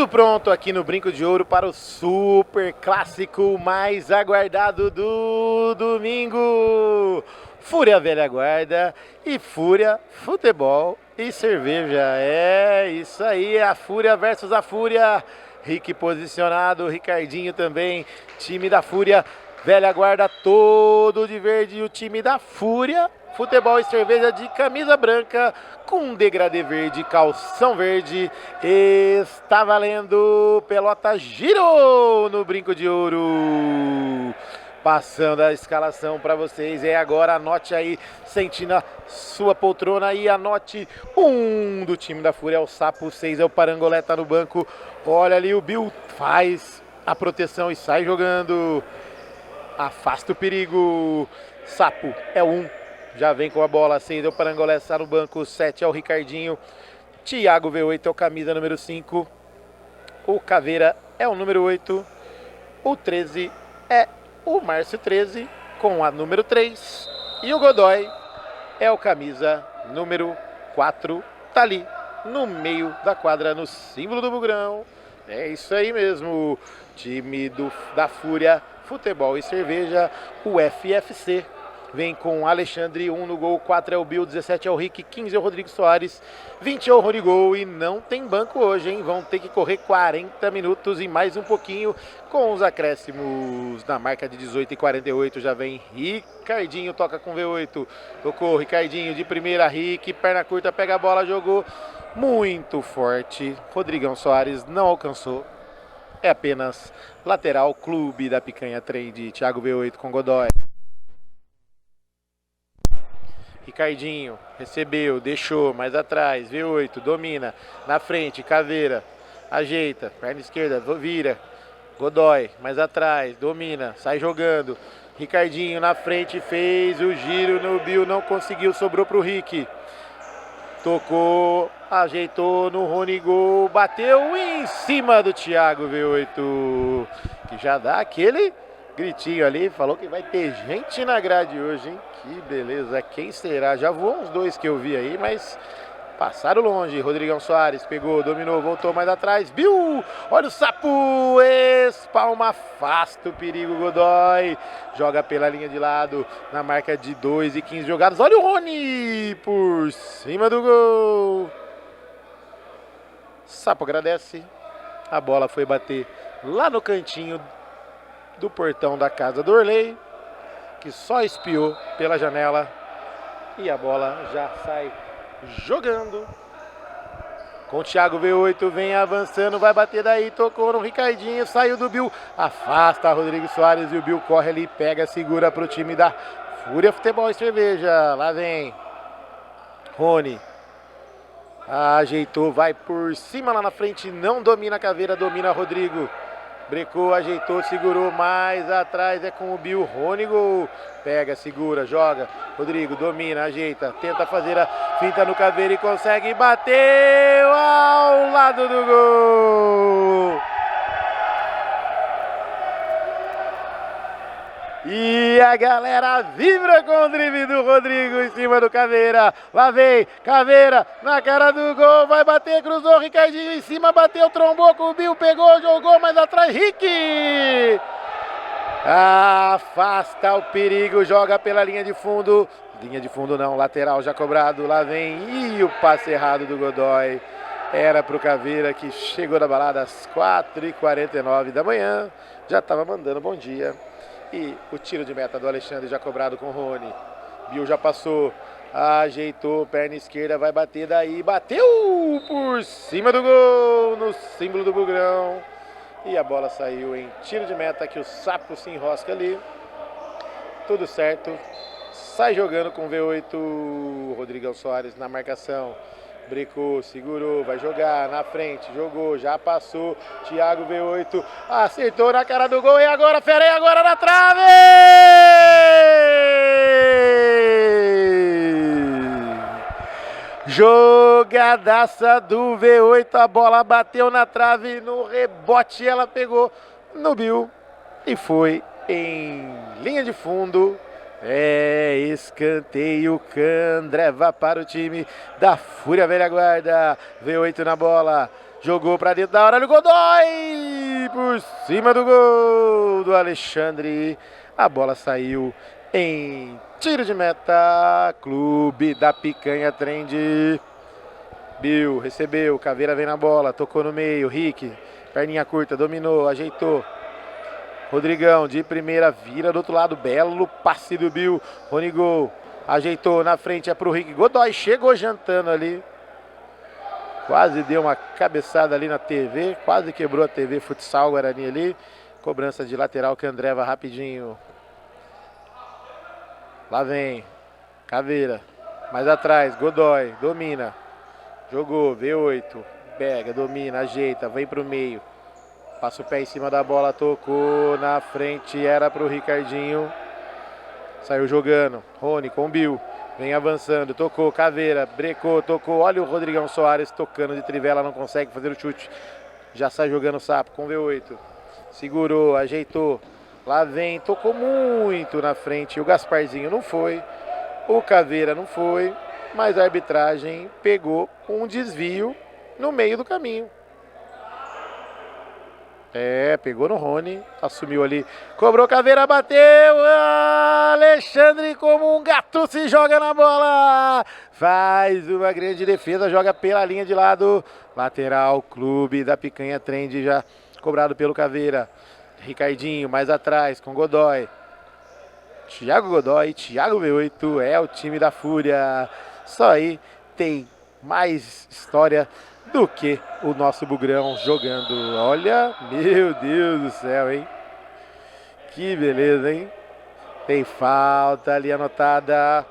pronto aqui no Brinco de Ouro para o super clássico mais aguardado do domingo. Fúria Velha Guarda e Fúria Futebol e Cerveja. É isso aí, a Fúria versus a Fúria. Rick posicionado, Ricardinho também, time da Fúria Velha Guarda todo de verde e o time da Fúria Futebol e Cerveja de camisa branca com degradê verde, calção verde. Está valendo, pelota girou no Brinco de Ouro. Passando a escalação para vocês, agora anote aí, sentindo a sua poltrona e anote 1 do time da Fúria, é o Sapo, 6 é o Parangolé, no banco. Olha ali, o Bill faz a proteção e sai jogando, afasta o perigo. Sapo é 1, já vem com a bola, 6 é o Parangolé, está no banco, 7 é o Ricardinho. Thiago V8 é o camisa número 5, o Caveira é o número 8, o 13 é o Márcio 13 com a número 3 e o Godoy é o camisa número 4, tá ali no meio da quadra, no símbolo do Bugrão. É isso aí mesmo, time da Fúria Futebol e Cerveja, o FFC. Vem com Alexandre, 1 no gol, 4 é o Bill, 17 é o Rick, 15 é o Rodrigo Soares, 20 é o Rodrigo e não tem banco hoje, hein? Vão ter que correr 40 minutos e mais um pouquinho com os acréscimos na marca de 18 e 48. Já vem Ricardinho, toca com V8, tocou Ricardinho de primeira, Rick, perna curta, pega a bola, jogou muito forte. Rodrigão Soares não alcançou, é apenas lateral. Clube da Picanha Trade, Thiago V8 com Godoy. Ricardinho recebeu, deixou, mais atrás, V8, domina, na frente, Caveira, ajeita, perna esquerda, vira, Godoy, mais atrás, domina, sai jogando, Ricardinho na frente, fez o giro no Bill, não conseguiu, sobrou pro Rick, tocou, ajeitou no Ronigo, bateu em cima do Thiago V8, que já dá aquele gritinho ali, falou que vai ter gente na grade hoje, hein? Que beleza, quem será? Já voou uns 2 que eu vi aí, mas passaram longe. Rodrigão Soares pegou, dominou, voltou mais atrás, Bill, olha o Sapo, espalma, afasta o perigo, Godoy, joga pela linha de lado, na marca de 2 e 15 jogadas, olha o Rony, por cima do gol. Sapo agradece, a bola foi bater lá no cantinho do portão da casa do Orley, que só espiou pela janela e a bola já sai jogando com o Thiago V8, vem avançando, vai bater daí, tocou no Ricardinho, saiu do Bill, afasta Rodrigo Soares e o Bill corre ali, pega, segura para o time da Fúria Futebol e Cerveja. Lá vem Rony, ajeitou, vai por cima lá na frente, não domina a Caveira, domina Rodrigo. Brecou, ajeitou, segurou, mais atrás é com o Bill, Ronigo, pega, segura, joga, Rodrigo, domina, ajeita, tenta fazer a finta no Caveira e consegue, bateu ao lado do gol. E a galera vibra com o drible do Rodrigo em cima do Caveira. Lá vem Caveira na cara do gol, vai bater, cruzou, Ricardinho em cima, bateu, trombou com o Bill, pegou, jogou mais atrás, Rick! Afasta o perigo, joga pela linha de fundo não, lateral já cobrado, lá vem, e o passe errado do Godoy. Era pro Caveira, que chegou da balada às 4h49 da manhã, já estava mandando bom dia. E o tiro de meta do Alexandre já cobrado com o Rony. Bill já passou, ajeitou, perna esquerda, vai bater daí, bateu por cima do gol, no símbolo do Bugrão. E a bola saiu em tiro de meta, que o Sapo se enrosca ali. Tudo certo, sai jogando com o V8, Rodrigão Soares na marcação. Brecou, segurou, vai jogar na frente, jogou, já passou, Thiago V8, acertou na cara do gol e agora, Ferei, agora na trave! Jogadaça do V8, a bola bateu na trave, no rebote ela pegou no Bill e foi em linha de fundo. Escanteio, Candreva para o time da Fúria Velha Guarda. V8 na bola, Jogou pra dentro da área, olha o Godoy! Por cima do gol do Alexandre. A bola saiu em tiro de meta. Clube da Picanha Trend. Bill recebeu, Caveira vem na bola, tocou no meio, Rick, perninha curta, dominou, ajeitou. Rodrigão de primeira, vira do outro lado, belo passe do Bill. Ronigol ajeitou na frente, é pro Rick. Godoy chegou jantando ali. Quase deu uma cabeçada ali na TV, quase quebrou a TV Futsal Guarani ali. Cobrança de lateral que Andreva rapidinho. Lá vem Caveira, mais atrás, Godoy, domina. Jogou, V8, pega, domina, ajeita, vem pro meio. Passa o pé em cima da bola, tocou na frente, era pro Ricardinho. Saiu jogando, Rony com o Bill. Vem avançando, tocou, Caveira, brecou, tocou. Olha o Rodrigão Soares tocando de trivela, não consegue fazer o chute. Já sai jogando o Sapo com V8. Segurou, ajeitou. Lá vem, tocou muito na frente. O Gasparzinho não foi. O Caveira não foi. Mas a arbitragem pegou um desvio no meio do caminho. Pegou no Rony, assumiu ali, cobrou, Caveira, bateu, Alexandre como um gato se joga na bola, faz uma grande defesa, joga pela linha de lado, lateral, Clube da Picanha Trend, já cobrado pelo Caveira. Ricardinho mais atrás com Godoy, Thiago Godoy, Thiago V8, é o time da Fúria. Só aí tem mais história do que o nosso Bugrão jogando. Olha, meu Deus do céu, hein? Que beleza, hein? Tem falta ali anotada.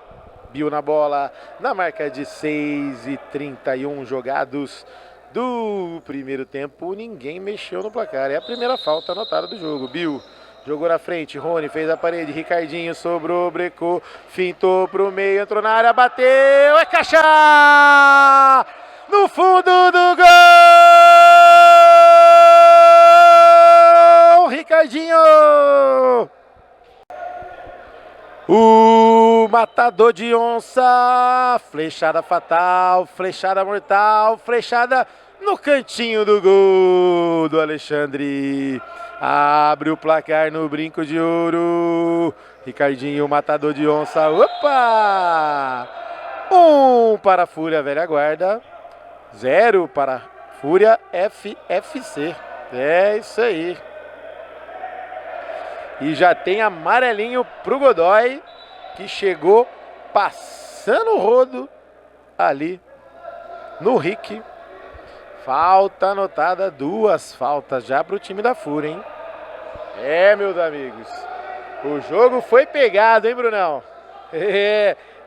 Bill na bola, na marca de 6:31 jogados do primeiro tempo. Ninguém mexeu no placar. É a primeira falta anotada do jogo. Bill jogou na frente, Rony fez a parede, Ricardinho sobrou, brecou, fintou pro meio, entrou na área, bateu, é caixa! No fundo do gol! Ricardinho! O matador de onça, flechada fatal, flechada mortal, flechada no cantinho do gol do Alexandre. Abre o placar no brinco de ouro. Ricardinho, matador de onça. Opa! 1 para a Fúria Velha Guarda. 0 para Fúria FFC. É isso aí. E já tem amarelinho pro Godoy, que chegou passando o rodo ali no Rick. Falta anotada, 2 faltas já pro time da Fúria, hein? Meus amigos, o jogo foi pegado, hein, Brunão?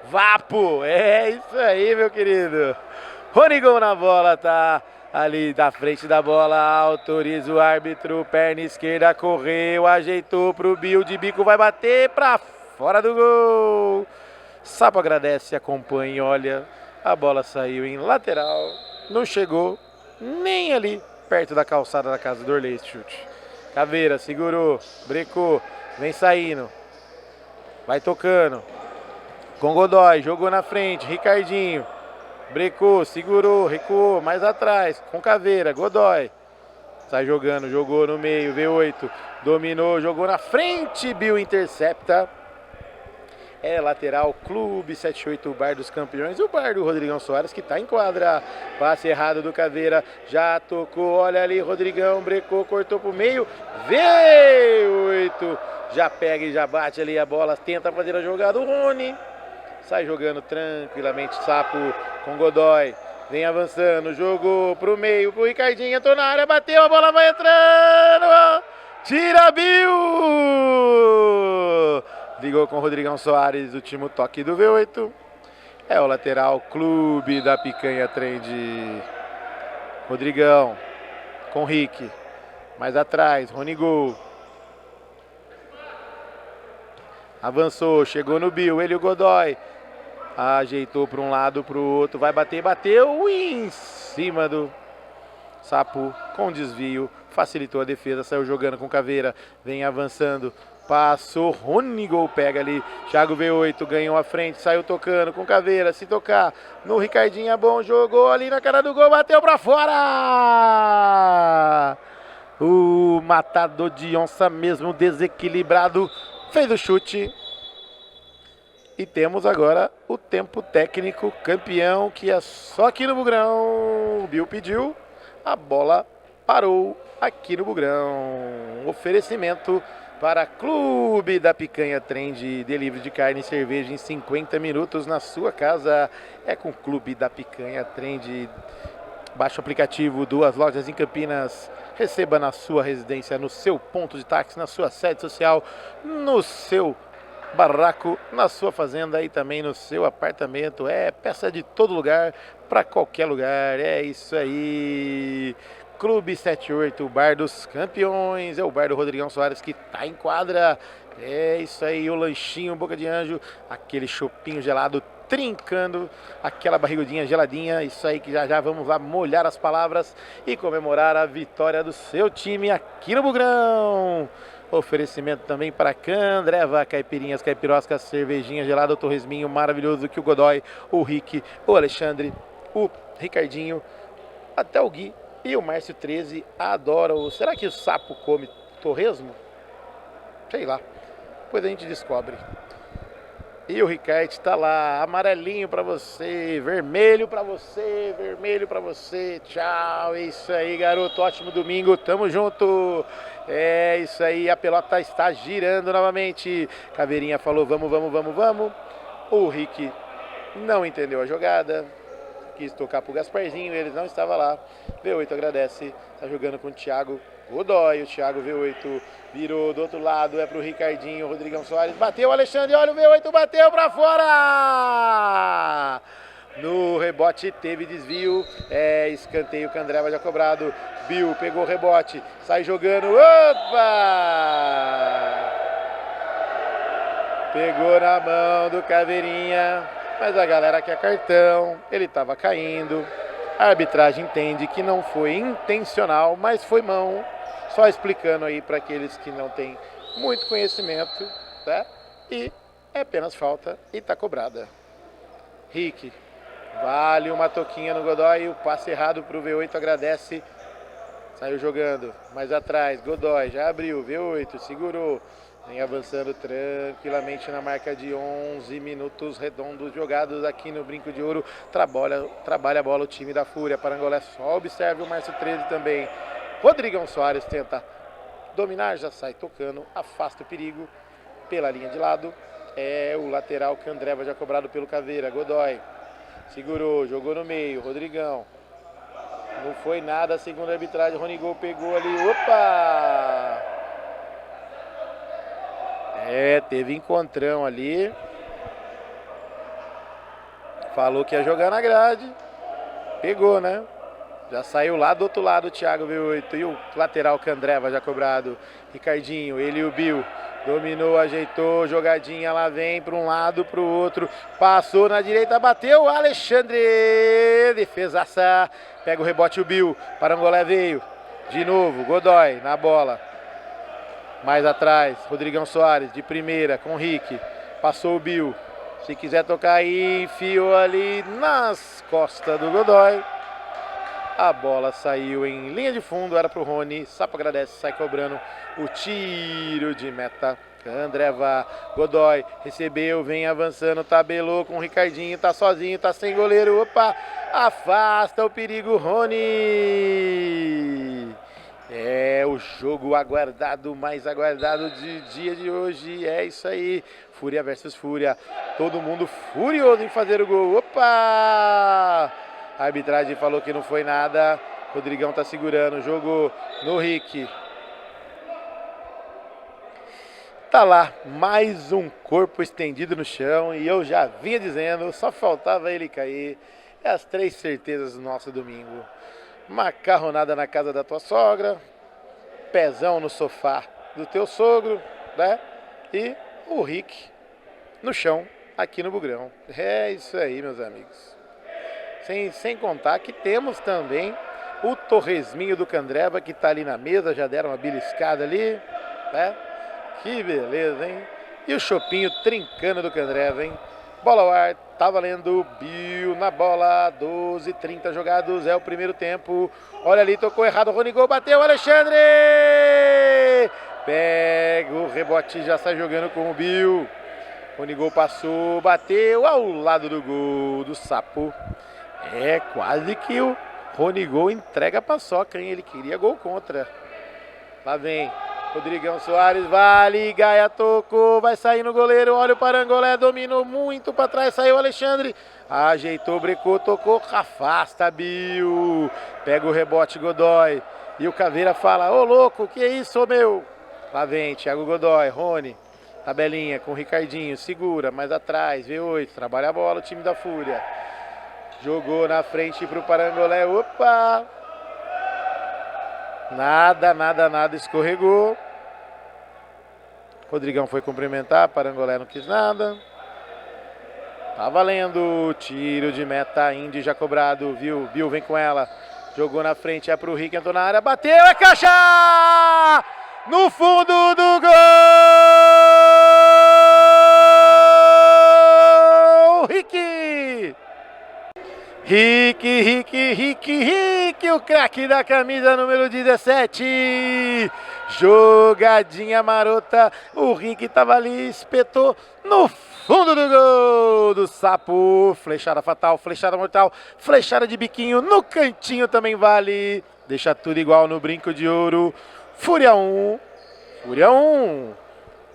Vapo, isso aí, meu querido. Ronigol na bola, tá ali da frente da bola, autoriza o árbitro, perna esquerda, correu, ajeitou pro Bill, de bico vai bater pra fora do gol. Sapo agradece, acompanha, olha, a bola saiu em lateral, não chegou nem ali perto da calçada da casa do Orley esse chute. Caveira segurou, brecou, vem saindo, vai tocando com Godoy, jogou na frente, Ricardinho, brecou, segurou, recuou, mais atrás, com Caveira, Godoy, sai jogando, jogou no meio, V8, dominou, jogou na frente, Bill intercepta. É lateral, Clube 78, o Bar dos Campeões, o Bar do Rodrigão Soares, que tá em quadra. Passe errado do Caveira, já tocou, olha ali, Rodrigão, brecou, cortou pro meio, V8, já pega e já bate ali a bola, tenta fazer a jogada, o Rony sai jogando tranquilamente, Sapo com Godoy, vem avançando, jogou pro meio, pro Ricardinho, entrou na área, bateu, a bola vai entrando, tira Bill! Ligou com o Rodrigão Soares, último toque do V8. É o lateral, Clube da Picanha Trend. Rodrigão com Rick. Mais atrás, Ronigol. Avançou, chegou no Bill, ele e o Godoy. Ajeitou para um lado, para o outro. Vai bater, bateu em cima do Sapo com desvio. Facilitou a defesa, saiu jogando com Caveira. Vem avançando. Passou, Ronigol pega ali, Thiago V8 ganhou a frente, saiu tocando com Caveira, se tocar no Ricardinho é bom, jogou ali na cara do gol, bateu pra fora! O matador de onça mesmo, desequilibrado, fez o chute. E temos agora o tempo técnico campeão, que é só aqui no Bugrão. O Bill pediu, a bola parou aqui no Bugrão. Oferecimento para Clube da Picanha Trend, delivery de carne e cerveja em 50 minutos na sua casa. É com Clube da Picanha Trend. Baixe o aplicativo, 2 lojas em Campinas. Receba na sua residência, no seu ponto de táxi, na sua sede social, no seu barraco, na sua fazenda e também no seu apartamento. Peça de todo lugar para qualquer lugar. É isso aí. Clube 78, o bar dos campeões, é o bar do Rodrigão Soares que tá em quadra. É isso aí, o lanchinho Boca de Anjo, aquele chopinho gelado trincando, aquela barrigudinha geladinha. Isso aí, que já já vamos lá molhar as palavras e comemorar a vitória do seu time aqui no Bugrão. Oferecimento também para Candreva, caipirinhas, caipiroscas, cervejinha gelada, o torresminho maravilhoso que o Godoy, o Rick, o Alexandre, o Ricardinho, até o Gui e o Márcio 13 adoram. Será que o sapo come torresmo? Sei lá, depois a gente descobre. E o Ricardo está lá, amarelinho para você, vermelho para você, vermelho para você. Tchau, é isso aí, garoto, ótimo domingo, tamo junto. É isso aí, a pelota está girando novamente. Caveirinha falou, vamos, vamos, vamos, vamos. O Rick não entendeu a jogada, quis tocar pro Gasparzinho, ele não estava lá. V8 agradece, tá jogando com o Thiago Godoy, o Thiago V8 virou do outro lado, é pro Ricardinho, Rodrigão Soares, bateu o Alexandre, olha o V8, bateu pra fora! No rebote teve desvio, escanteio, Candreva já cobrado, Bill pegou o rebote, sai jogando, opa! Pegou na mão do Caveirinha, mas a galera quer cartão, ele tava caindo, a arbitragem entende que não foi intencional, mas foi mão. Só explicando aí para aqueles que não têm muito conhecimento, tá? E é apenas falta e tá cobrada. Rick, vale uma toquinha no Godoy, o passe errado pro V8, agradece. Saiu jogando, mais atrás, Godoy, já abriu, V8, segurou. Vem avançando tranquilamente na marca de 11 minutos redondos jogados aqui no Brinco de Ouro. Trabalha a bola o time da Fúria. Parangolé só observe o Márcio 13 também. Rodrigão Soares tenta dominar, já sai tocando, afasta o perigo pela linha de lado. É o lateral Candreva já cobrado pelo Caveira. Godoy segurou, jogou no meio, Rodrigão. Não foi nada, segundo a arbitragem, Ronigol pegou ali, opa! Teve encontrão ali. Falou que ia jogar na grade. Pegou, né? Já saiu lá do outro lado o Thiago V8 e o lateral Candreva já cobrado. Ricardinho, ele e o Bill. Dominou, ajeitou, jogadinha lá vem para um lado, para o outro. Passou na direita, bateu, Alexandre. Defesaça. Pega o rebote o Bill. Parangolé veio. De novo, Godoy na bola. Mais atrás, Rodrigão Soares de primeira com o Rick. Passou o Bill. Se quiser tocar aí, enfiou ali nas costas do Godoy. A bola saiu em linha de fundo, era pro Rony. Sapo agradece, sai cobrando o tiro de meta. Candreva, Godoy recebeu, vem avançando, tabelou com o Ricardinho, tá sozinho, tá sem goleiro. Opa, afasta o perigo, Rony. É o jogo aguardado, mais aguardado de dia de hoje. É isso aí, Fúria versus Fúria. Todo mundo furioso em fazer o gol. Opa! A arbitragem falou que não foi nada. Rodrigão tá segurando, jogou no Rick. Tá lá, mais um corpo estendido no chão. E eu já vinha dizendo, só faltava ele cair. É as 3 certezas do nosso domingo. Macarronada na casa da tua sogra, pezão no sofá do teu sogro, né? E o Rick no chão, aqui no Bugrão. É isso aí, meus amigos. Sem contar que temos também o torresminho do Candreva, que tá ali na mesa, já deram uma beliscada ali, né? Que beleza, hein? E o Chopinho trincando do Candreva, hein? Bola ao ar, tá valendo. Bill na bola, 12:30 jogados, é o primeiro tempo. Olha ali, tocou errado, Ronigol bateu, Alexandre! Pega o rebote, já sai jogando com o Bill. Ronigol passou, bateu ao lado do gol do Sapo. É quase que o Ronigol entrega a paçoca, hein? Ele queria gol contra. Lá vem Rodrigão Soares, vale, Gaia tocou, vai sair no goleiro, olha o Parangolé, dominou muito para trás, saiu o Alexandre, ajeitou, brecou, tocou, afasta Bill, pega o rebote Godoy, e o Caveira fala, ô louco, que é isso, meu? Lá vem Thiago Godoy, Rony, tabelinha com o Ricardinho, segura, mais atrás, V8, trabalha a bola o time da Fúria, jogou na frente pro Parangolé, opa! Nada, escorregou. Rodrigão foi cumprimentar, Parangolé não quis nada. Tá valendo, tiro de meta, Indy já cobrado, viu? Bill vem com ela, jogou na frente, é pro Rick, entrou na área, bateu, é caixa! No fundo do gol! Rick! Rick, o craque da camisa número 17. Jogadinha marota, o Rick tava ali, espetou no fundo do gol do Sapo. Flechada fatal, flechada mortal, flechada de biquinho, no cantinho também vale. Deixa tudo igual no brinco de ouro. Fúria 1,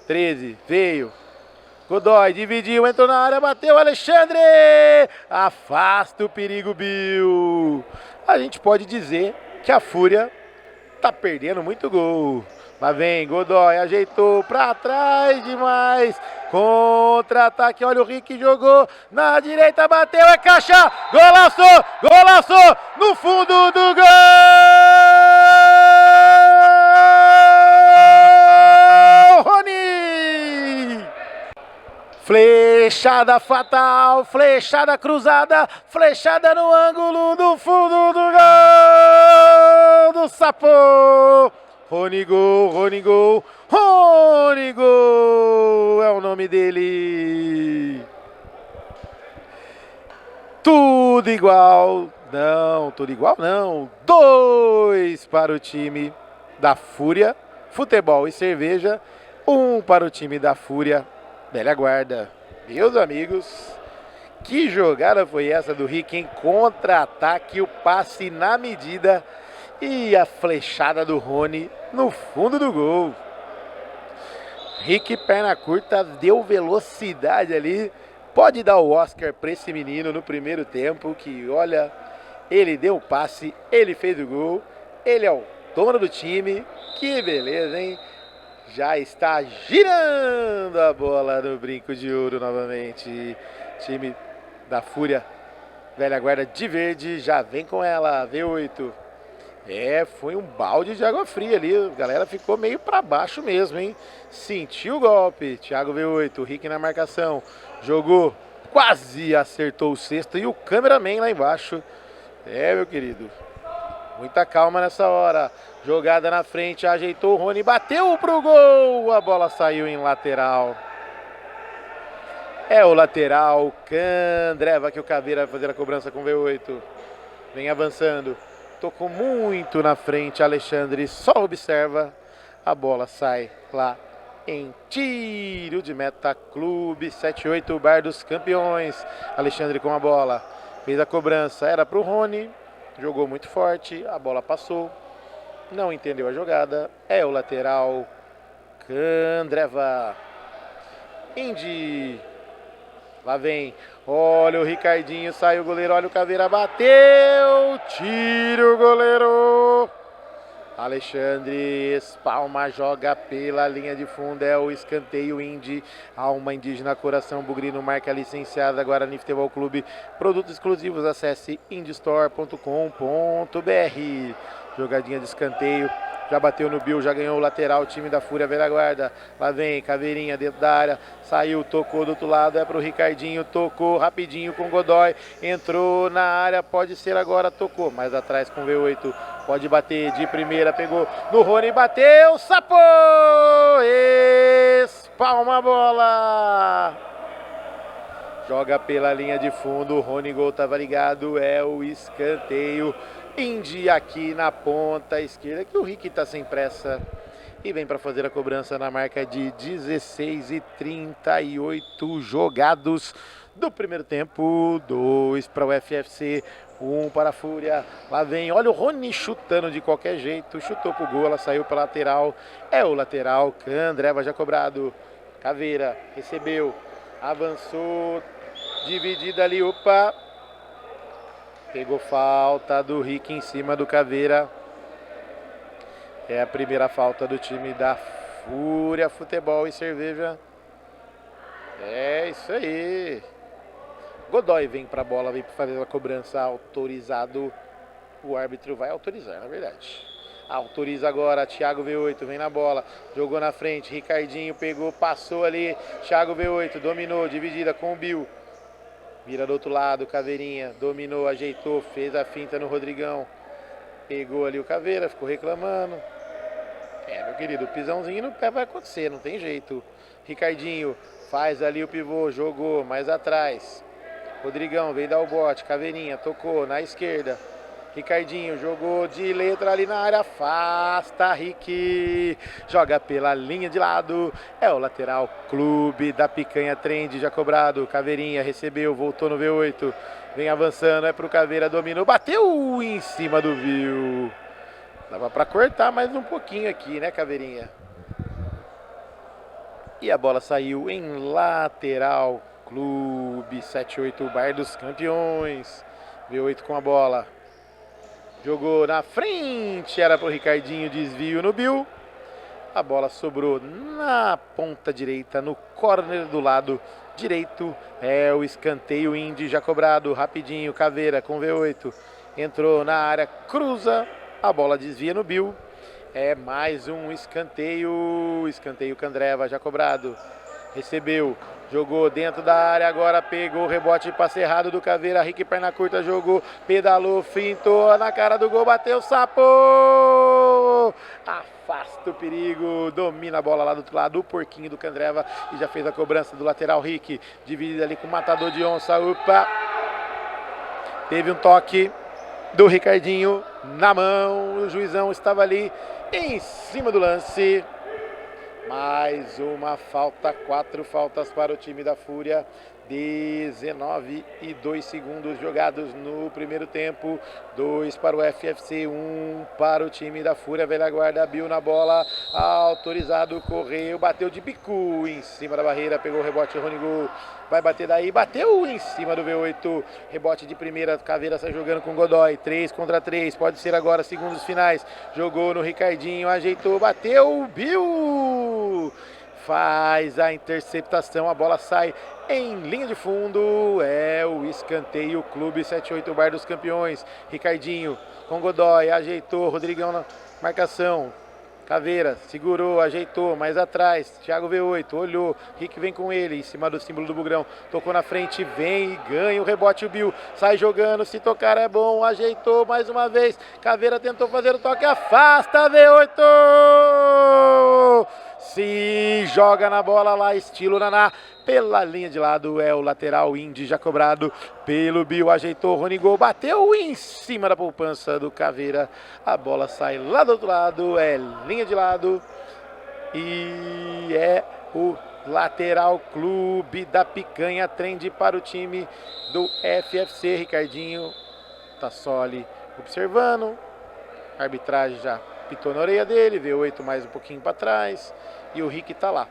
13, veio. Godoy dividiu, entrou na área, bateu, Alexandre! Afasta o perigo, Bill. A gente pode dizer que a Fúria tá perdendo muito gol. Lá vem Godoy, ajeitou pra trás demais. Contra-ataque, olha o Rick, jogou na direita, bateu, é caixa! Golaço! No fundo do gol! Rony! Flechada fatal, flechada cruzada, flechada no ângulo do fundo do gol do Sapo. Ronigol é o nome dele. Tudo igual não. 2 para o time da Fúria, futebol e cerveja. 1 para o time da Fúria, velha guarda. Meus amigos, que jogada foi essa do Rick em contra-ataque, o passe na medida e a flechada do Rony no fundo do gol. Rick, perna curta, deu velocidade ali. Pode dar o Oscar para esse menino no primeiro tempo, que olha, ele deu o passe, ele fez o gol, ele é o dono do time. Que beleza, hein? Já está girando a bola no brinco de ouro novamente. Time da Fúria, velha guarda de verde, já vem com ela, V8. Foi um balde de água fria ali, a galera ficou meio para baixo mesmo, hein? Sentiu o golpe, Thiago V8, Rick na marcação, jogou, quase acertou o cesto e o cameraman lá embaixo. Meu querido, muita calma nessa hora. Jogada na frente, ajeitou o Rony, bateu pro gol. A bola saiu em lateral. É o lateral, Candreva, que o Caveira vai fazer a cobrança com V8. Vem avançando. Tocou muito na frente, Alexandre só observa. A bola sai lá em tiro de meta, Clube 78, Bar dos Campeões. Alexandre com a bola. Fez a cobrança, era pro Rony. Jogou muito forte, a bola passou. Não entendeu a jogada. É o lateral, Candreva. Indy. Lá vem. Olha o Ricardinho, saiu o goleiro. Olha o Caveira, bateu. Tira o goleiro. Alexandre espalma, joga pela linha de fundo. É o escanteio, Indy. Alma indígena, coração bugrino, marca licenciada Guarani Futebol Clube. Produtos exclusivos, acesse indystore.com.br. Jogadinha de escanteio. Já bateu no Bill, já ganhou o lateral, o time da Fúria Velha Guarda. Lá vem Caveirinha dentro da área, saiu, tocou do outro lado, é pro Ricardinho, tocou rapidinho com o Godoy, entrou na área, pode ser agora, tocou, mais atrás com o V8, pode bater de primeira, pegou no Rony, bateu, Sapo! Espalma a bola! Joga pela linha de fundo, o Rony Gol estava ligado, é o escanteio. Indy aqui na ponta esquerda, que o Rick está sem pressa e vem para fazer a cobrança na marca de 16:38 jogados do primeiro tempo. 2 para o FFC, 1 para a Fúria. Lá vem, olha o Rony chutando de qualquer jeito, chutou pro gol, ela saiu pela lateral, é o lateral, Candreva já cobrado. Caveira recebeu, avançou, dividida ali, opa! Pegou falta do Rick em cima do Caveira. É a primeira falta do time da Fúria Futebol e Cerveja. É isso aí. Godoy vem pra bola, vem pra fazer a cobrança, autorizado. O árbitro vai autorizar, na verdade. Autoriza agora, Thiago V8, vem na bola, jogou na frente, Ricardinho pegou, passou ali, Thiago V8, dominou, dividida com o Bill. Vira do outro lado, Caveirinha, dominou, ajeitou, fez a finta no Rodrigão. Pegou ali o Caveira, ficou reclamando. Meu querido, o pisãozinho no pé vai acontecer, não tem jeito. Ricardinho faz ali o pivô, jogou mais atrás. Rodrigão veio dar o bote, Caveirinha tocou na esquerda. Ricardinho jogou de letra ali na área, afasta, Rick, joga pela linha de lado, é o lateral, Clube da Picanha Trend, já cobrado, Caveirinha recebeu, voltou no V8, vem avançando, é pro Caveira, dominou, bateu em cima do Viu. Dava pra cortar mais um pouquinho aqui, né, Caveirinha? E a bola saiu em lateral, Clube 78, Bar dos Campeões, V8 com a bola. Jogou na frente, era pro Ricardinho, desvio no Bill. A bola sobrou na ponta direita, no corner do lado direito. É o escanteio, Indy já cobrado, rapidinho, Caveira com V8. Entrou na área, cruza, a bola desvia no Bill. É mais um escanteio, escanteio Candreva já cobrado. Recebeu, jogou dentro da área, agora pegou o rebote, passe errado do Caveira, Rick perna curta, jogou, pedalou, fintou na cara do gol, bateu, Sapo! Afasta o perigo, domina a bola lá do outro lado, o porquinho do Candreva e já fez a cobrança do lateral Rick, dividida ali com o matador de onça, opa! Teve um toque do Ricardinho na mão, o juizão estava ali em cima do lance. Mais uma falta, 4 faltas para o time da Fúria, 19 e 2 segundos jogados no primeiro tempo, 2 para o FFC, 1 para o time da Fúria Velha Guarda. Bill na bola, autorizado, correu, bateu de bico em cima da barreira, pegou o rebote, Rony Gol, vai bater daí, bateu em cima do V8, rebote de primeira, Caveira sai jogando com Godoy, 3 contra 3, pode ser agora, segundos finais, jogou no Ricardinho, ajeitou, bateu, Bill! Faz a interceptação, a bola sai em linha de fundo, é o escanteio, Clube 78, Bar dos Campeões. Ricardinho com Godoy, ajeitou, Rodrigão na marcação, Caveira segurou, ajeitou, mais atrás, Thiago V8, olhou, Rick vem com ele, em cima do símbolo do Bugrão, tocou na frente, vem e ganha o rebote, o Bill sai jogando, se tocar é bom, ajeitou mais uma vez, Caveira tentou fazer o toque, afasta, V8! Se joga na bola lá, estilo Naná, pela linha de lado, é o lateral, Indy já cobrado pelo Bill, ajeitou, Rony Gol, bateu em cima da poupança do Caveira, a bola sai lá do outro lado, é linha de lado e é o lateral, Clube da Picanha Trend para o time do FFC. Ricardinho tá só ali observando, a arbitragem já pitou na orelha dele, V8 mais um pouquinho para trás e o Rick tá lá,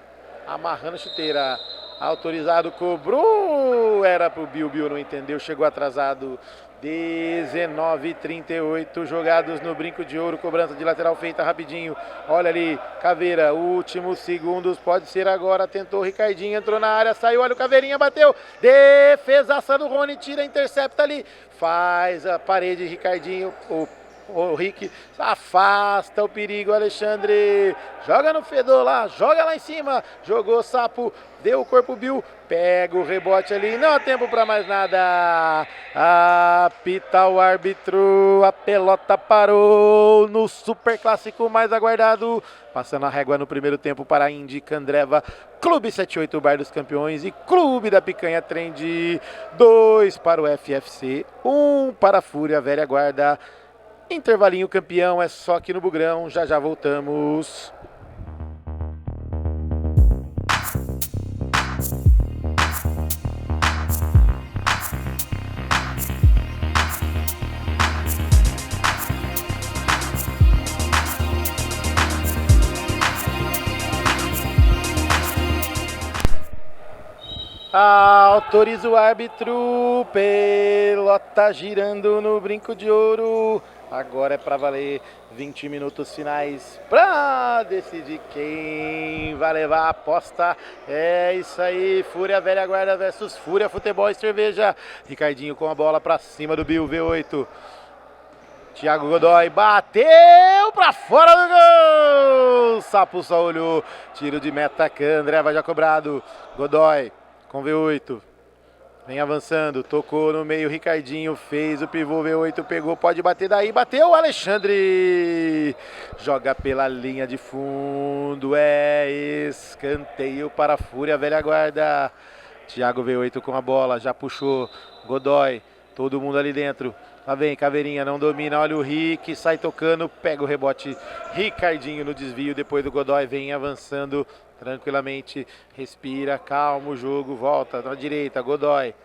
amarrando a chuteira, autorizado, cobrou, era pro Bill, Bill não entendeu, chegou atrasado, 19:38 jogados no brinco de ouro, cobrança de lateral feita rapidinho, olha ali, Caveira, últimos segundos, pode ser agora, tentou o Ricardinho, entrou na área, saiu, olha o Caveirinha, bateu, defesaça do Rony, tira, intercepta ali, faz a parede, Ricardinho, O Rick afasta o perigo, Alexandre. Joga no fedor lá, joga lá em cima. Jogou Sapo, deu o corpo Bill. Pega o rebote ali, não há tempo para mais nada. Apita o árbitro, a pelota parou no super clássico mais aguardado. Passando a régua no primeiro tempo para a Indy Candreva, Clube 78 Bar dos Campeões e Clube da Picanha Trend. 2 para o FFC, 1 para a Fúria Velha Guarda. Intervalinho campeão, é só aqui no Bugrão, já já voltamos. Autoriza o árbitro, pelota girando no brinco de ouro. Agora é para valer 20 minutos finais para decidir quem vai levar a aposta. É isso aí, Fúria Velha Guarda versus Fúria Futebol e Cerveja. Ricardinho com a bola para cima do Bill, V8. Thiago Godoy bateu para fora do gol. Sapo só olhou, tiro de meta, Candreva já cobrado. Godoy com V8, vem avançando, tocou no meio, Ricardinho fez o pivô, V8 pegou, pode bater daí, bateu, Alexandre joga pela linha de fundo, é escanteio para a Fúria Velha Guarda. Thiago V8 com a bola, já puxou, Godoy, todo mundo ali dentro. Lá vem, Caveirinha, não domina, olha o Rick, sai tocando, pega o rebote, Ricardinho no desvio, depois do Godoy, vem avançando tranquilamente, respira, calma o jogo, volta na direita, Godoy,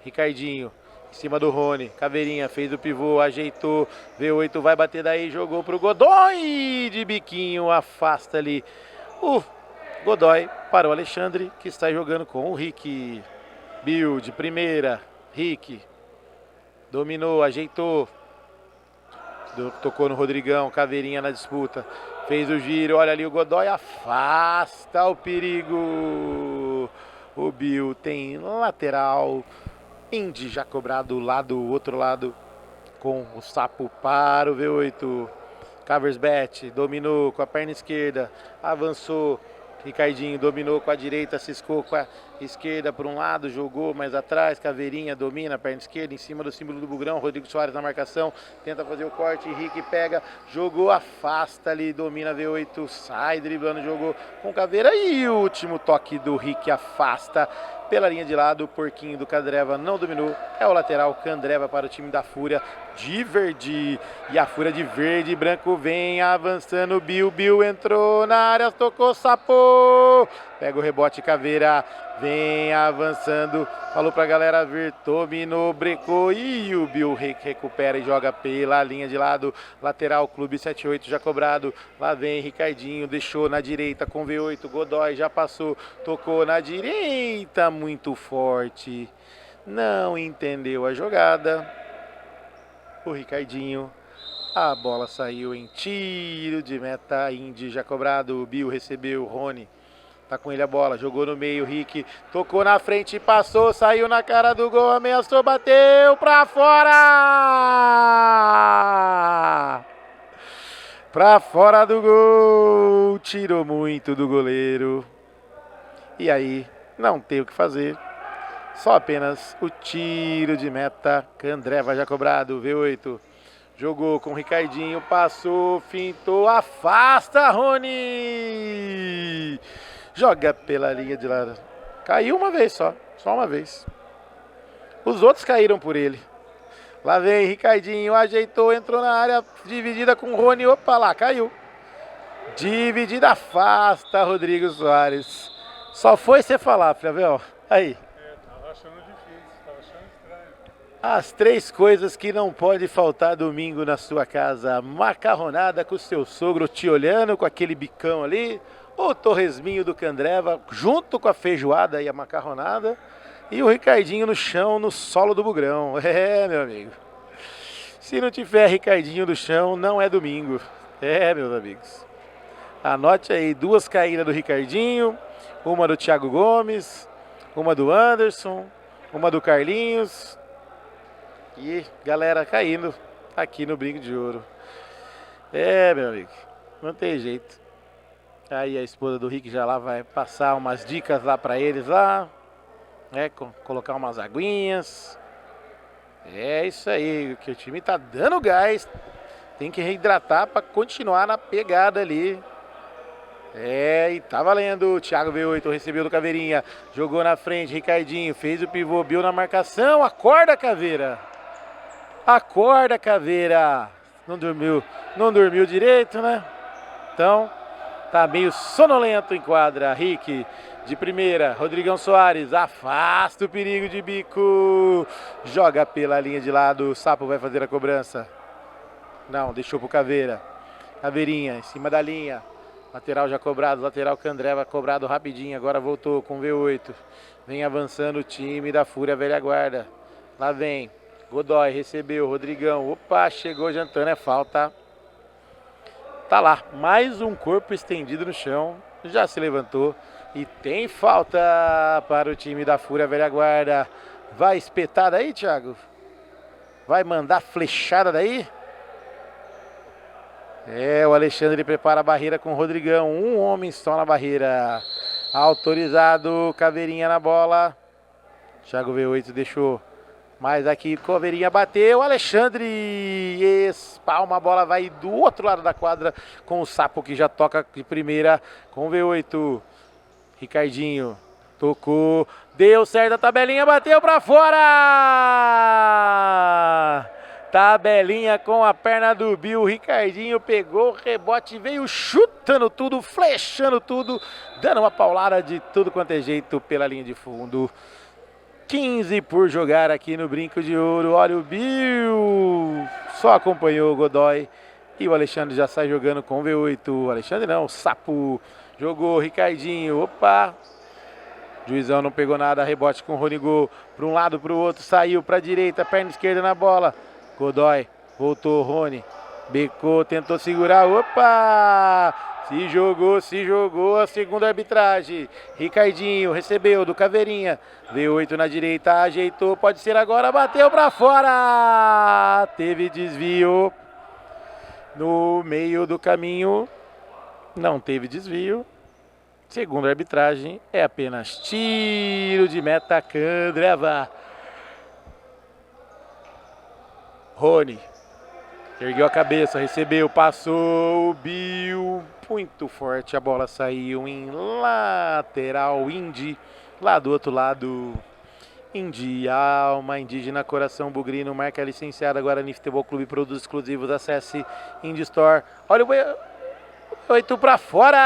Ricardinho, em cima do Rony, Caveirinha, fez o pivô, ajeitou, V8 vai bater daí, jogou pro Godoy, de biquinho, afasta ali o Godoy para o Alexandre, que está jogando com o Rick, Bill de primeira, Rick, dominou, ajeitou, tocou no Rodrigão, Caveirinha na disputa, fez o giro, olha ali o Godoy, afasta o perigo. O Bill tem lateral, Indy já cobrado lá do outro lado com o Sapo para o V8. Caversbet dominou com a perna esquerda, avançou. Ricardinho dominou com a direita, ciscou com a esquerda por um lado, jogou mais atrás, Caveirinha domina a perna esquerda, em cima do símbolo do Bugrão, Rodrigo Soares na marcação, tenta fazer o corte, Henrique pega, jogou, afasta ali, domina V8, sai driblando, jogou com Caveira e o último toque do Rick afasta pela linha de lado, o porquinho do Candreva não dominou, é o lateral Candreva para o time da Fúria de verde, e a Fúria de verde e branco vem avançando, Bill entrou na área, tocou, Sapo, pega o rebote, Caveira, vem avançando, falou pra galera vir, dominou, brecou e o Bill recupera e joga pela linha de lado, lateral Clube 78 já cobrado, lá vem Ricardinho, deixou na direita com V8, Godoy já passou, tocou na direita, muito forte, não entendeu a jogada, o Ricardinho, a bola saiu em tiro de meta, Indy já cobrado, o Bill recebeu, Rony tá com ele a bola, jogou no meio, Rick tocou na frente, passou, saiu na cara do gol, ameaçou, bateu pra fora! Pra fora do gol, tirou muito do goleiro. E aí, não tem o que fazer, só apenas o tiro de meta, Candreva já cobrado, V8. Jogou com o Ricardinho, passou, fintou, afasta, Rony! Joga pela linha de lado. Caiu uma vez só uma vez. Os outros caíram por ele. Lá vem Ricardinho, ajeitou, entrou na área, dividida com o Rony, opa lá, caiu. Dividida, afasta, Rodrigo Soares. Só foi você falar, Flavião. Aí. Tava achando difícil, tava achando estranho. As 3 coisas que não pode faltar domingo na sua casa. Macarronada com o seu sogro te olhando com aquele bicão ali. O torresminho do Candreva junto com a feijoada e a macarronada. E o Ricardinho no chão, no solo do Bugrão. É, meu amigo. Se não tiver Ricardinho no chão, não é domingo. É, meus amigos. Anote aí, 2 caídas do Ricardinho. Uma do Thiago Gomes. Uma do Anderson. Uma do Carlinhos. E galera caindo aqui no Brinco de Ouro. É, meu amigo, não tem jeito. Aí a esposa do Rick já lá vai passar umas dicas lá pra eles lá. Colocar umas aguinhas. É isso aí, que o time tá dando gás. Tem que reidratar pra continuar na pegada ali. E tá valendo. O Thiago V8 recebeu do Caveirinha. Jogou na frente, Ricardinho. Fez o pivô, Bill na marcação. Acorda, Caveira. Acorda, Caveira. Não dormiu direito, né? Então, tá meio sonolento em quadra. Rick de primeira. Rodrigão Soares afasta o perigo de bico. Joga pela linha de lado. O Sapo vai fazer a cobrança. Não, deixou pro Caveira. Caveirinha em cima da linha. Lateral já cobrado, lateral Candreva cobrado rapidinho, agora voltou com o V8. Vem avançando o time da Fúria Velha Guarda. Lá vem, Godoy recebeu, Rodrigão, opa, chegou jantando, é falta. Tá lá, mais um corpo estendido no chão, já se levantou. E tem falta para o time da Fúria Velha Guarda. Vai espetar daí, Thiago? Vai mandar flechada daí? O Alexandre prepara a barreira com o Rodrigão. Um homem só na barreira. Autorizado, Caveirinha na bola. Thiago V8 deixou. Mas aqui, Caveirinha bateu. Alexandre espalma a bola. Vai do outro lado da quadra com o Sapo que já toca de primeira com o V8. Ricardinho tocou. Deu certo a tabelinha. Bateu pra fora. Tabelinha com a perna do Bill. Ricardinho pegou o rebote, veio chutando tudo, flechando tudo, dando uma paulada de tudo quanto é jeito pela linha de fundo. 15 por jogar aqui no Brinco de Ouro. Olha o Bill, só acompanhou o Godoy e o Alexandre já sai jogando com o V8. O Alexandre não, o Sapo jogou, Ricardinho, opa. Juizão não pegou nada, rebote com o Ronigol, para um lado, para o outro, saiu para a direita, perna esquerda na bola. Godoy, voltou, Rony, becou, tentou segurar, opa! Se jogou, a segunda arbitragem. Ricardinho recebeu do Caveirinha, V8 na direita, ajeitou, pode ser agora, bateu pra fora! Teve desvio no meio do caminho, não teve desvio. Segunda arbitragem, é apenas tiro de meta, Candreva. Rony, ergueu a cabeça, recebeu, passou, o Bill, muito forte, a bola saiu em lateral, Indy, lá do outro lado, Indy, alma indígena, coração bugrino, marca licenciada, Guarani Futebol Clube, produtos exclusivos, acesse Indy Store, olha o 8 para fora,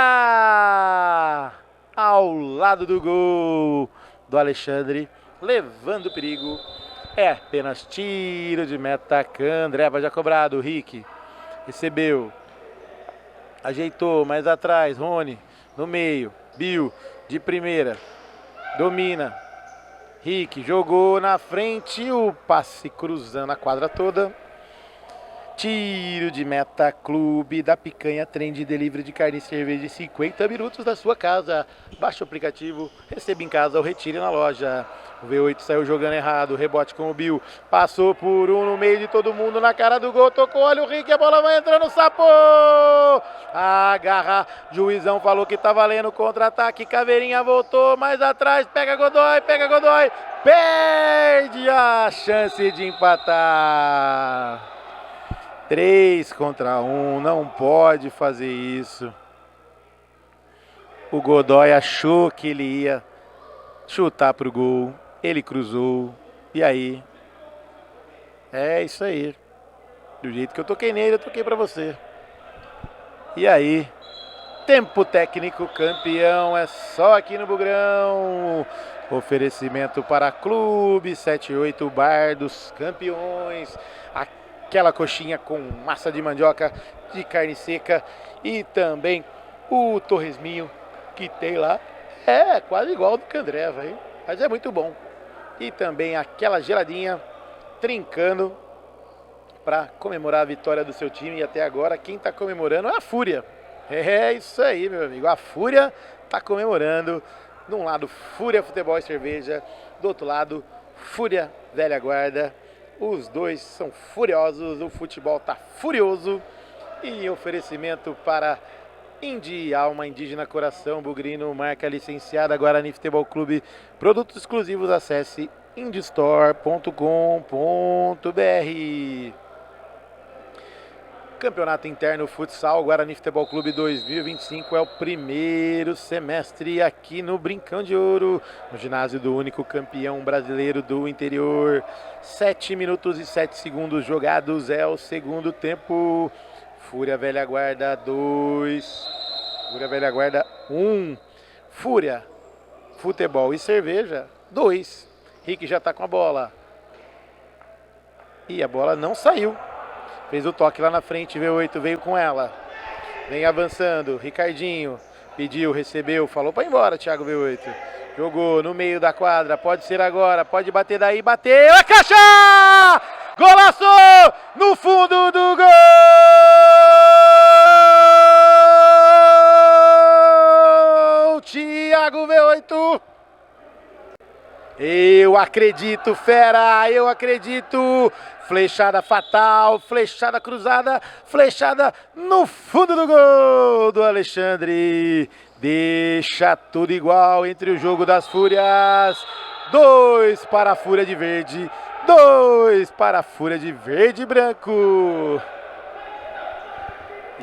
ao lado do gol do Alexandre, levando o perigo. É apenas tiro de meta, Candreva já cobrado, Rick recebeu, ajeitou, mais atrás, Rony no meio, Bill de primeira, domina, Rick jogou na frente, o passe cruzando a quadra toda. Tiro de meta, Clube da Picanha, trem de delivery de carne e cerveja de 50 minutos da sua casa. Baixe o aplicativo, receba em casa ou retire na loja. O V8 saiu jogando errado, rebote com o Bill, passou por um no meio de todo mundo, na cara do gol, tocou, olha o Rick, a bola vai entrando, Sapo! Agarra, juizão falou que tá valendo contra-ataque, Caveirinha voltou, mais atrás, pega Godoy, perde a chance de empatar. 3 contra 1, não pode fazer isso. O Godoy achou que ele ia chutar pro gol, ele cruzou, e aí? É isso aí. Do jeito que eu toquei nele, eu toquei pra você. E aí? Tempo técnico, campeão, é só aqui no Bugrão. Oferecimento para Clube 78, Bar dos Campeões. Aquela coxinha com massa de mandioca, de carne seca e também o torresminho que tem lá. É quase igual ao do Candreva, hein? Mas é muito bom. E também aquela geladinha trincando para comemorar a vitória do seu time. E até agora quem está comemorando é a Fúria. É isso aí, meu amigo. A Fúria está comemorando. De um lado, Fúria Futebol e Cerveja. Do outro lado, Fúria Velha Guarda. Os dois são furiosos, o futebol tá furioso. E oferecimento para Indi, Alma Indígena Coração Bugrino, marca licenciada Guarani Futebol Clube. Produtos exclusivos, acesse indistore.com.br. Campeonato Interno Futsal Guarani Futebol Clube 2025 é o primeiro semestre aqui no Brincão de Ouro, no ginásio do único campeão brasileiro do interior. 7 minutos e 7 segundos jogados, é o segundo tempo. Fúria Velha Guarda 2, Fúria Velha Guarda 1, Fúria Futebol e Cerveja 2. Rick já tá com a bola. E a bola não saiu. Fez o toque lá na frente, V8 veio com ela. Vem avançando, Ricardinho pediu, recebeu, falou para ir embora, Thiago V8. Jogou no meio da quadra, pode ser agora, pode bater daí, bateu, é caixa! Golaço no fundo do gol! Thiago V8. Eu acredito, fera, eu acredito. Flechada fatal, flechada cruzada, flechada no fundo do gol do Alexandre. Deixa tudo igual entre o jogo das Fúrias. 2 para a Fúria de Verde, 2 para a Fúria de Verde e Branco.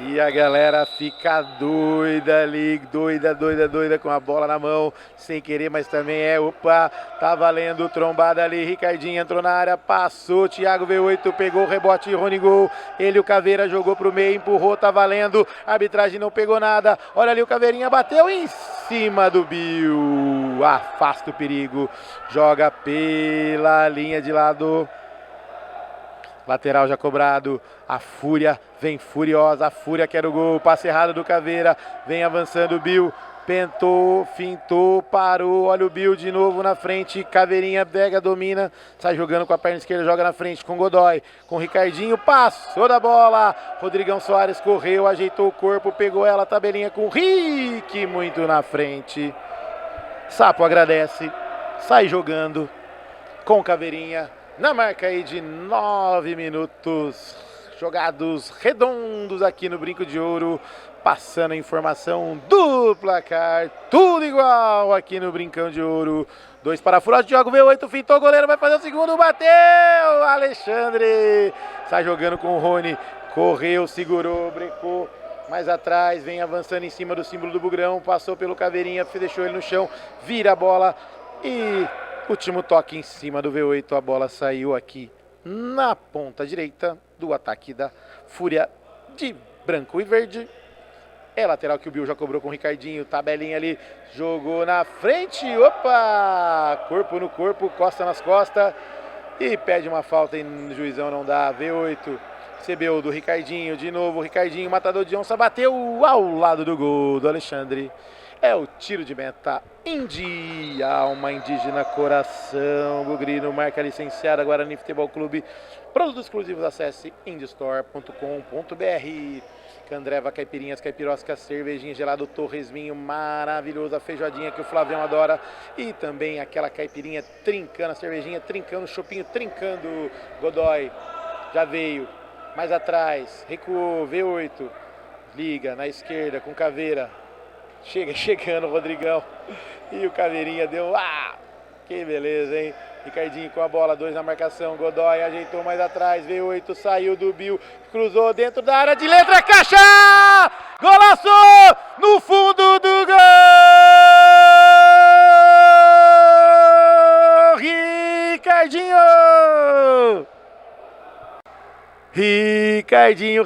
E a galera fica doida ali, doida com a bola na mão, sem querer, mas também opa, tá valendo, trombada ali, Ricardinho entrou na área, passou, Thiago V8 pegou o rebote, Rony Gol, ele o Caveira jogou pro meio, empurrou, tá valendo, a arbitragem não pegou nada, olha ali o Caveirinha, bateu em cima do Bill, afasta o perigo, joga pela linha de lado. Lateral já cobrado, a Fúria vem furiosa, a Fúria quer o gol, passe errado do Caveira, vem avançando o Bill, pentou, fintou, parou, olha o Bill de novo na frente, Caveirinha pega, domina, sai jogando com a perna esquerda, joga na frente com Godoy, com Ricardinho, passou da bola, Rodrigão Soares correu, ajeitou o corpo, pegou ela, tabelinha com Rick, muito na frente, Sapo agradece, sai jogando com Caveirinha, na marca aí de 9 minutos jogados redondos aqui no Brinco de Ouro, passando a informação do placar, tudo igual aqui no Brincão de Ouro. 2 para a Fúria, Thiago V8, fintou o goleiro, vai fazer o segundo, bateu, Alexandre, sai jogando com o Rony, correu, segurou, brecou, mais atrás, vem avançando em cima do símbolo do Bugrão, passou pelo Caveirinha, deixou ele no chão, vira a bola e... último toque em cima do V8, a bola saiu aqui na ponta direita do ataque da Fúria de Branco e Verde. É lateral que o Bill já cobrou com o Ricardinho, tabelinha ali, jogou na frente, opa! Corpo no corpo, costa nas costas e pede uma falta e o juizão não dá. V8 recebeu do Ricardinho, de novo o Ricardinho, matador de onça, bateu ao lado do gol do Alexandre. É o tiro de meta, Indi, Alma Indígena Coração Bugrino, marca licenciada Guarani Futebol Clube. Produtos exclusivos, acesse indistore.com.br. Candreva, caipirinhas, caipiroscas, cervejinha gelado, torresminho maravilhoso, a feijoadinha que o Flavião adora. E também aquela caipirinha trincando, a cervejinha trincando, o chopinho trincando. Godoy já veio, mais atrás, recuou, V8, liga na esquerda com Caveira. Chegando o Rodrigão e o Caveirinha deu, que beleza, hein? Ricardinho com a bola, 2 na marcação, Godoy ajeitou mais atrás, V8 saiu do Bill, cruzou dentro da área de letra, caixa! Golaço no fundo do gol! Ricardinho! Ricardinho,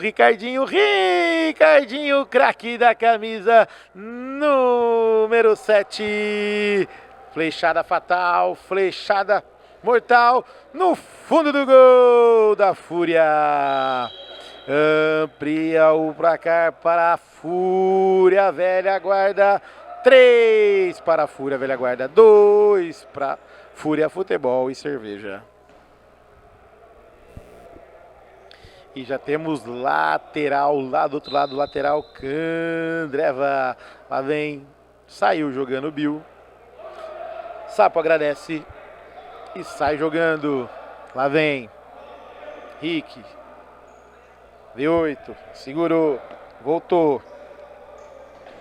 craque da camisa número 7. Flechada fatal, flechada mortal no fundo do gol da Fúria. Amplia o placar para a Fúria Velha Guarda. 3 para a Fúria Velha Guarda, 2 para Fúria Futebol e Cerveja. E já temos lateral, lá do outro lado, lateral, Candreva. Lá vem, saiu jogando o Bill. Sapo agradece e sai jogando. Lá vem, Rick. V8. Segurou. Voltou.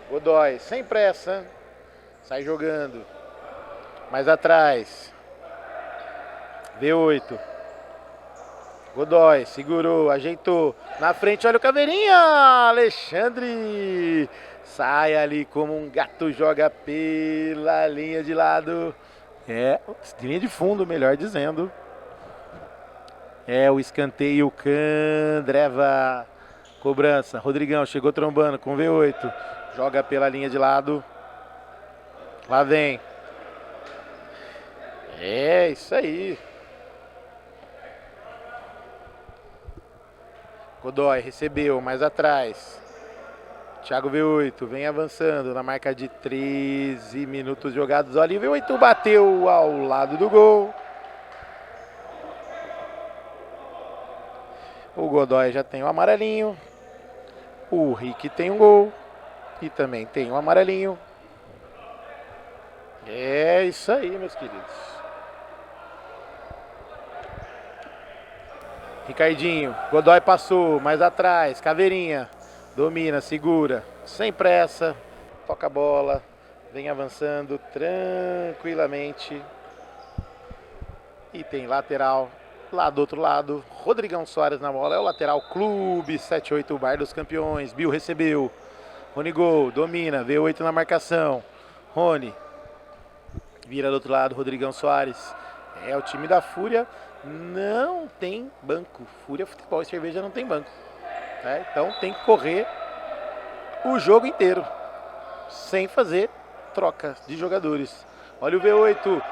Godoy, sem pressa. Sai jogando. Mais atrás. V8. Godoy, segurou, ajeitou. Na frente, olha o Caveirinha. Alexandre. Sai ali como um gato, joga pela linha de lado. Linha de fundo, melhor dizendo. O escanteio, Candreva. Cobrança, Rodrigão chegou trombando com V8. Joga pela linha de lado. Lá vem. Isso aí. Godoy recebeu, mais atrás. Thiago V8 vem avançando na marca de 13 minutos jogados ali. V8 bateu ao lado do gol. O Godoy já tem o amarelinho. O Rick tem um gol. E também tem um amarelinho. É isso aí, meus queridos. Ricardinho, Godoy passou, mais atrás, Caveirinha, domina, segura, sem pressa, toca a bola, vem avançando tranquilamente. E tem lateral lá do outro lado, Rodrigão Soares na bola, é o lateral Clube 78 Bar dos Campeões. Bill recebeu, Rony Gol, domina, V8 na marcação, Rony, vira do outro lado, Rodrigão Soares, é o time da Fúria. Não tem banco. Fúria Futebol e Cerveja não tem banco. Então tem que correr o jogo inteiro sem fazer troca de jogadores. Olha o V8.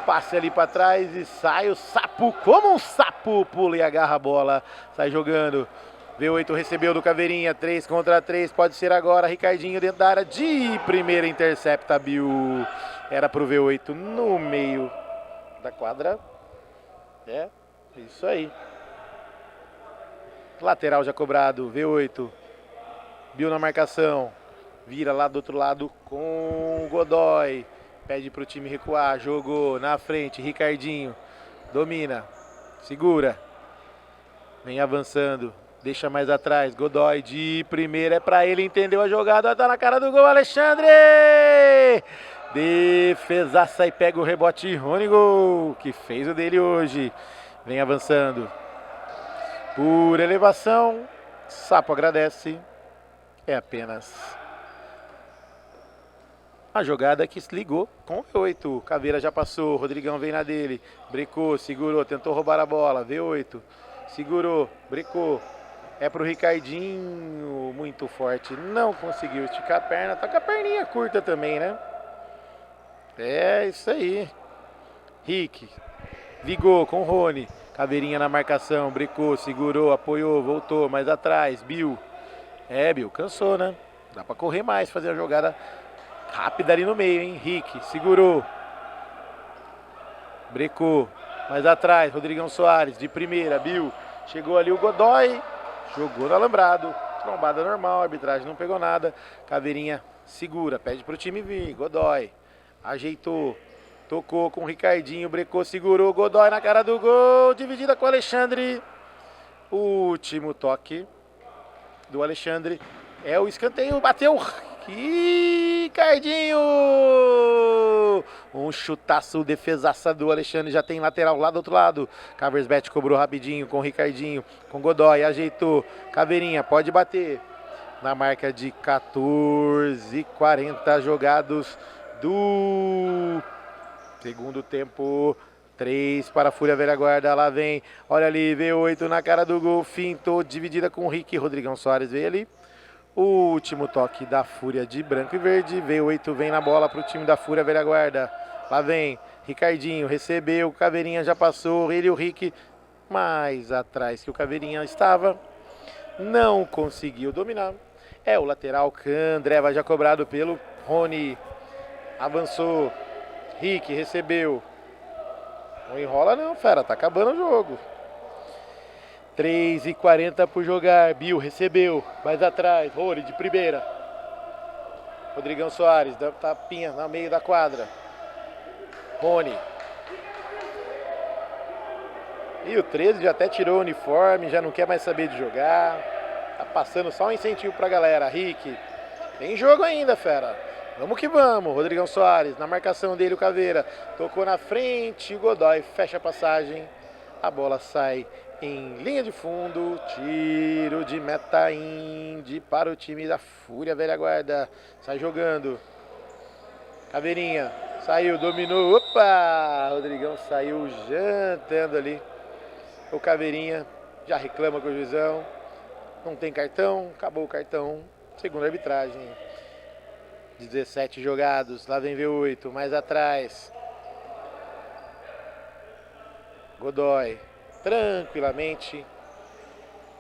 Passe ali para trás e sai o sapo como um sapo. Pula e agarra a bola. Sai jogando. V8 recebeu do Caveirinha. 3 contra 3. Pode ser agora. Ricardinho dentro da área de primeira. Intercepta Bill. Era pro V8 no meio da quadra. Isso aí. Lateral já cobrado, V8. Bill na marcação. Vira lá do outro lado com o Godoy. Pede pro time recuar. Jogou na frente, Ricardinho. Domina. Segura. Vem avançando. Deixa mais atrás. Godoy de primeira. É pra ele, entendeu a jogada. Tá na cara do gol, Alexandre! Defesaça e pega o rebote, Rony Gol, que fez o dele hoje. Vem avançando. Por elevação. Sapo agradece. É apenas a jogada que se ligou com o V8. Caveira já passou. Rodrigão vem na dele. Brecou, segurou, tentou roubar a bola. V8. Segurou, brecou. É pro Ricardinho. Muito forte. Não conseguiu esticar a perna. Tá com a perninha curta também, né? É isso aí. Rick. Ligou com o Rony. Caveirinha na marcação. Brecou, segurou, apoiou, voltou. Mais atrás. Bill. Bill, cansou, né? Dá pra correr mais, fazer a jogada rápida ali no meio, hein? Rick, segurou. Brecou. Mais atrás. Rodrigão Soares, de primeira. Bill. Chegou ali o Godoy. Jogou no alambrado. Trombada normal. A arbitragem não pegou nada. Caveirinha segura. Pede pro time vir. Godoy. Ajeitou. Tocou com o Ricardinho, brecou, segurou, Godoy na cara do gol, dividida com o Alexandre. O último toque do Alexandre é o escanteio, bateu, Ricardinho! Um chutaço, defesaça do Alexandre, já tem lateral lá do outro lado. Caversbet cobrou rapidinho com o Ricardinho, com Godoy, ajeitou, Caveirinha, pode bater. Na marca de 14:40 jogados do segundo tempo, 3 para a Fúria Velha Guarda, lá vem, olha ali, V8 na cara do gol, fintou, dividida com o Rick, Rodrigão Soares veio ali, o último toque da Fúria de branco e verde, V8 vem na bola para o time da Fúria Velha Guarda, lá vem, Ricardinho, recebeu, Caveirinha já passou, ele e o Rick, mais atrás que o Caveirinha estava, não conseguiu dominar, é o lateral Candreva já cobrado pelo Rony, avançou, Rick recebeu. Não enrola não, fera. Tá acabando o jogo. 3:40 por jogar. Bill recebeu. Mais atrás. Rony de primeira. Rodrigão Soares. Dá tapinha no meio da quadra. Rony. E o 13 já até tirou o uniforme, já não quer mais saber de jogar. Tá passando só um incentivo pra galera. Rick, tem jogo ainda, fera. Vamos que vamos. Rodrigão Soares, na marcação dele o Caveira. Tocou na frente, o Godoy fecha a passagem. A bola sai em linha de fundo. Tiro de meta índio para o time da Fúria Velha Guarda. Sai jogando. Caveirinha, saiu, dominou. Opa! Rodrigão saiu jantando ali. O Caveirinha já reclama com o juizão. Não tem cartão, acabou o cartão. Segundo a arbitragem. 17 jogados, lá vem V8, mais atrás. Godoy, tranquilamente.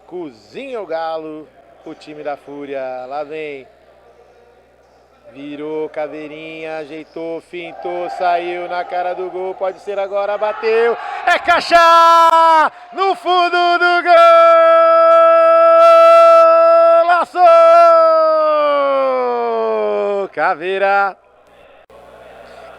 Cozinha o Galo, o time da Fúria. Lá vem. Virou, Caveirinha, ajeitou, fintou, saiu na cara do gol. Pode ser agora, bateu. É caixa! No fundo do gol! Laçou! Caveira.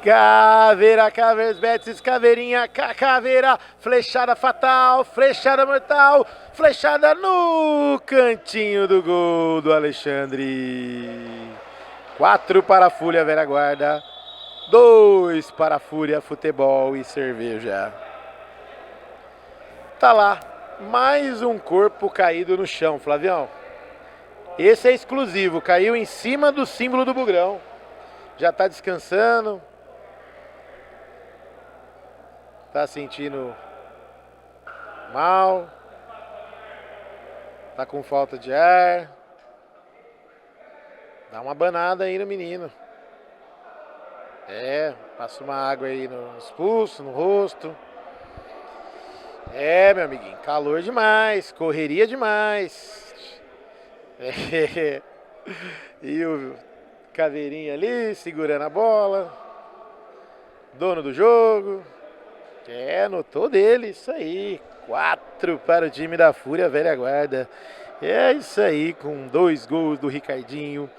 Caveira, Caversbets, Caveirinha, Caveira, flechada fatal, flechada mortal, flechada no cantinho do gol do Alexandre. 4 para a Fúria Velha Guarda, 2 para a Fúria Futebol e Cerveja. Tá lá, mais um corpo caído no chão, Flavião. Esse é exclusivo, caiu em cima do símbolo do Bugrão. Já tá descansando. Tá sentindo mal. Tá com falta de ar. Dá uma banada aí no menino. Passa uma água aí nos pulsos, no rosto. Meu amiguinho, calor demais, correria demais. E o Caveirinha ali, segurando a bola. Dono do jogo. Notou dele, isso aí. 4 para o time da Fúria Velha Guarda. É isso aí, com 2 gols do Ricardinho,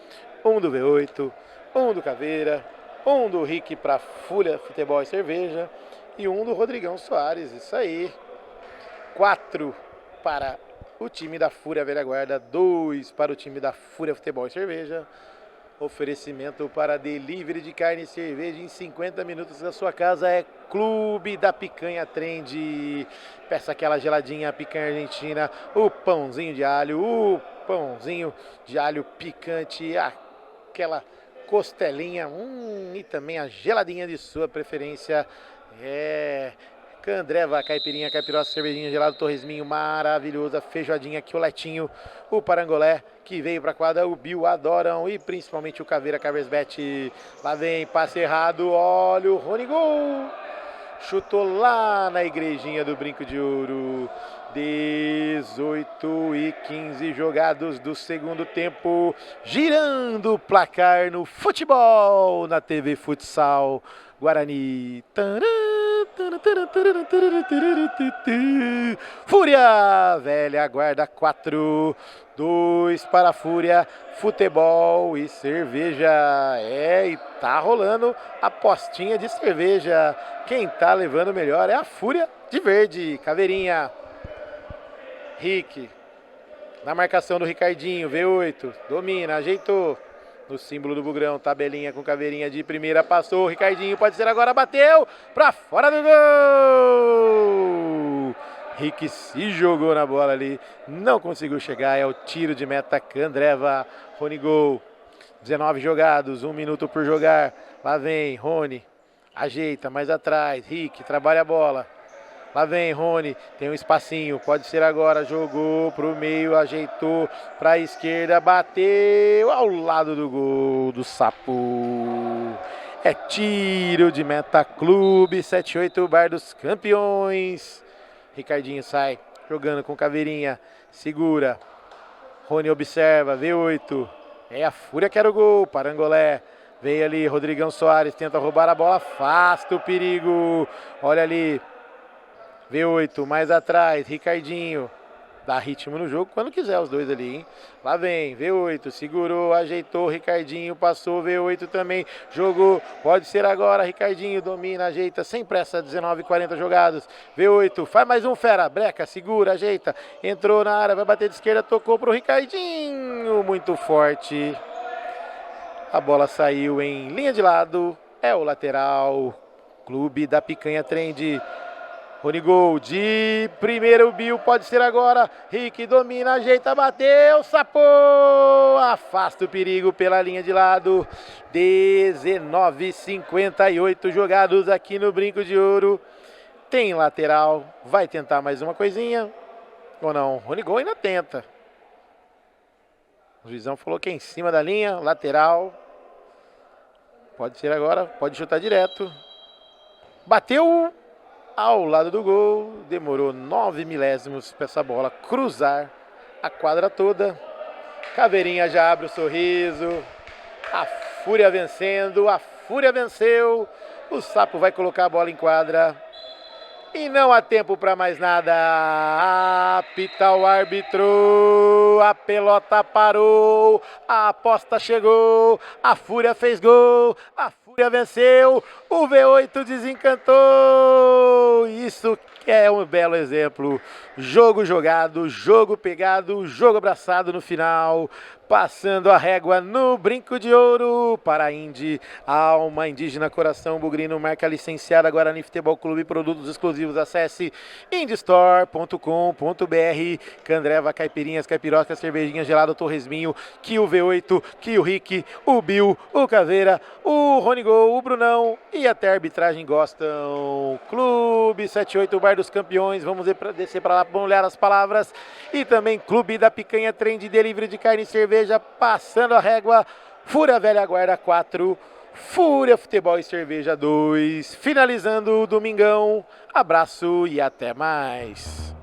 1 do V8, 1 do Caveira, 1 do Rick para Fúria Futebol e Cerveja e 1 do Rodrigão Soares, isso aí. 4 para o time da Fúria Velha Guarda, 2 para o time da Fúria Futebol e Cerveja. Oferecimento para delivery de carne e cerveja em 50 minutos da sua casa é Clube da Picanha Trend. Peça aquela geladinha, picanha argentina, o pãozinho de alho picante, aquela costelinha, e também a geladinha de sua preferência. Candreva, caipirinha, caipirosca, cervejinha, gelado, torresminho, maravilhosa, feijoadinha, quioletinho, o parangolé que veio pra quadra, o Bill adoram e principalmente o Caveira, Caversbet. Lá vem, passe errado, olha o Rony, gol! Chutou lá na igrejinha do Brinco de Ouro. 18 e 15 jogados do segundo tempo, girando o placar no futebol, na TV Futsal Guarani. Fúria Velha Guarda 4, 2 para a Fúria Futebol e Cerveja. E tá rolando a apostinha de cerveja. Quem tá levando melhor é a Fúria de Verde. Caveirinha, Rick, na marcação do Ricardinho, V8, domina, ajeitou. No símbolo do Bugrão, tabelinha com Caveirinha de primeira, passou, Ricardinho pode ser agora, bateu, pra fora do gol! Rick se jogou na bola ali, não conseguiu chegar, é o tiro de meta, Candreva, Rony gol. 19 jogados, 1 minuto por jogar, lá vem Rony, ajeita mais atrás, Rick trabalha a bola. Lá vem Rony, tem um espacinho, pode ser agora, jogou pro meio, ajeitou pra esquerda, bateu ao lado do gol do Sapo. É tiro de meta, Clube 78, Bar dos Campeões. Ricardinho sai, jogando com Caveirinha, segura. Rony observa, V8. A Fúria quer o gol, Parangolé. Veio ali, Rodrigão Soares, tenta roubar a bola, afasta o perigo. Olha ali. V8, mais atrás, Ricardinho. dar ritmo no jogo quando quiser os dois ali, hein? Lá vem, V8, segurou, ajeitou, Ricardinho passou, V8 também, jogou, pode ser agora, Ricardinho domina, ajeita, sem pressa, 19:40 jogados, V8, faz mais um fera, breca, segura, ajeita, entrou na área, vai bater de esquerda, tocou pro Ricardinho, muito forte, a bola saiu em linha de lado, é o lateral, Clube da Picanha Trend. Ronigol de primeiro, Bill, pode ser agora, Rick domina, ajeita, bateu, sapou, afasta o perigo pela linha de lado, 19:58 jogados aqui no Brinco de Ouro, tem lateral, vai tentar mais uma coisinha, ou não, Ronigol ainda tenta, o juizão falou que é em cima da linha, lateral, pode ser agora, pode chutar direto, bateu, ao lado do gol, demorou 9 milésimos para essa bola cruzar a quadra toda. Caveirinha já abre o sorriso, a Fúria vencendo, a Fúria venceu, o Sapo vai colocar a bola em quadra e não há tempo para mais nada. Apita o árbitro, a pelota parou, a aposta chegou, a Fúria fez gol, a Fúria venceu, o V8 desencantou. Isso é um belo exemplo. Jogo jogado, jogo pegado, jogo abraçado no final. Passando a régua no Brinco de Ouro para a Indy, Alma Indígena Coração Bugrino, marca licenciada Guarani Futebol Clube, produtos exclusivos, acesse indystore.com.br, Candreva, caipirinhas, caipirocas, cervejinha gelada, torresminho, que o V8, que o Rick, o Bill, o Caveira, o Ronigol, o Brunão e até a arbitragem gostam. Clube 78, Bar dos Campeões, vamos descer para lá para olhar as palavras, e também Clube da Picanha Trend, delivery de carne e cerveja, passando a régua, Fúria Velha Guarda 4, Fúria Futebol e Cerveja 2, finalizando o domingão, abraço e até mais.